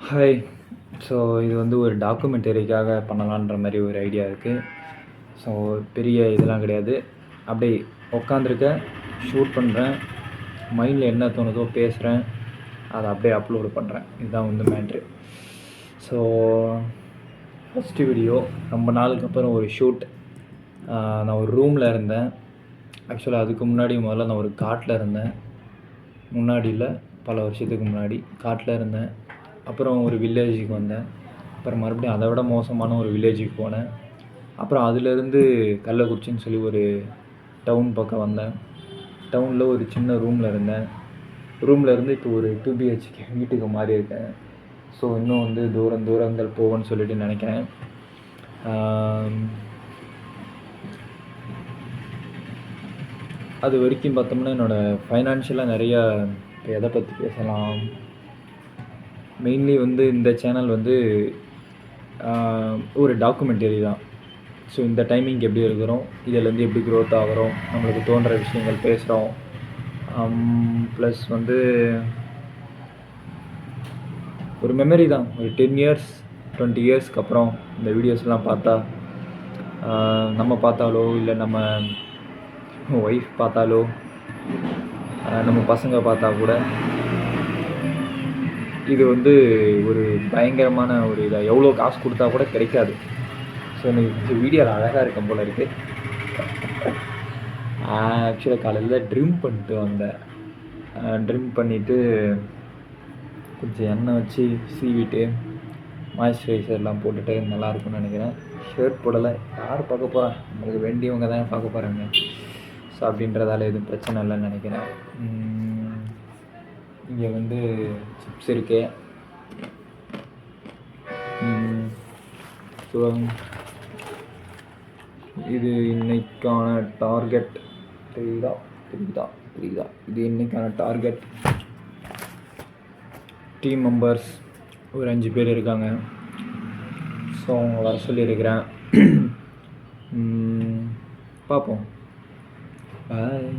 Hi. So இது வந்து ஒரு டாக்குமெண்டரிக்காக பண்ணலான்ற மாதிரி ஒரு ஐடியா இருக்குது. ஸோ பெரிய இதெல்லாம் கிடையாது. அப்படியே உட்காந்துருக்கேன், ஷூட் பண்ணுறேன், மைண்டில் என்ன தோணுதோ பேசுகிறேன், அதை அப்படியே அப்லோடு பண்ணுறேன். இதுதான் வந்து மேட்ரு. ஸோ ஃபஸ்ட்டு வீடியோ ரொம்ப நாளுக்கு அப்புறம் ஒரு ஷூட். நான் ஒரு ரூமில் இருந்தேன். ஆக்சுவலாக அதுக்கு முன்னாடி முதல்ல நான் ஒரு காட்டில் இருந்தேன். முன்னாடி இல்லை, பல வருஷத்துக்கு முன்னாடி காட்டில் இருந்தேன். அப்புறம் ஒரு வில்லேஜுக்கு வந்தேன். அப்புறம் மறுபடியும் அதை விட மோசமான ஒரு வில்லேஜுக்கு போனேன். அப்புறம் அதிலேருந்து கள்ளக்குறிச்சின்னு சொல்லி ஒரு டவுன் பக்கம் வந்தேன். டவுனில் ஒரு சின்ன ரூமில் இருந்தேன். ரூமில் இருந்து இப்போ ஒரு 2 BHK வீட்டுக்கு மாறி இருக்கேன். ஸோ இன்னும் வந்து தூரங்கள் போகும்னு சொல்லிட்டு நினைக்கிறேன். அது வரைக்கும் பார்த்தோம்னா என்னோடய ஃபைனான்ஷியலாக நிறையா எதை பற்றி பேசலாம். மெயின்லி வந்து இந்த சேனல் வந்து ஒரு டாக்குமெண்டரி தான். ஸோ இந்த டைமிங் எப்படி இருக்கிறோம், இதிலேருந்து எப்படி க்ரோத் ஆகிறோம், நம்மளுக்கு தோன்ற விஷயங்கள் பேசுகிறோம். ப்ளஸ் வந்து ஒரு மெமரி தான். ஒரு 10 இயர்ஸ் 20 இயர்ஸ்க்கு அப்புறம் இந்த வீடியோஸ்லாம் பார்த்தா, நம்ம பார்த்தாலோ இல்லை நம்ம ஒய்ஃப் பார்த்தாலோ நம்ம பசங்க பார்த்தா கூட இது வந்து ஒரு பயங்கரமான ஒரு இதாக எவ்வளோ காசு கொடுத்தா கூட கிடைக்காது. ஸோ எனக்கு வீடியோவில் அழகாக இருக்கும் போல் இருக்குது. ஆக்சுவலாக காலையில் ட்ரிம் பண்ணிட்டு வந்தேன். ட்ரிம் பண்ணிவிட்டு கொஞ்சம் எண்ணெய் வச்சு சீவிட்டு மாய்ஸ்சரைசர்லாம் போட்டுட்டு நல்லாயிருக்கும்னு நினைக்கிறேன். ஷர்ட் போடலை, யார் பார்க்க போகிறா, நம்மளுக்கு வேண்டியவங்க தான் பார்க்க போகிறாங்க. ஸோ அப்படின்றதால எதுவும் பிரச்சனை இல்லைன்னு நினைக்கிறேன். இங்கே வந்து சிப்ஸ் இருக்கு. ஸோ இது இன்னைக்கான டார்கெட். தெரியுதா இது இன்னைக்கான டார்கெட். டீம் மெம்பர்ஸ் ஒரு 5 பேர் இருக்காங்க. ஸோ அவங்க வர சொல்லியிருக்கிறேன். பார்ப்போம். பாய்.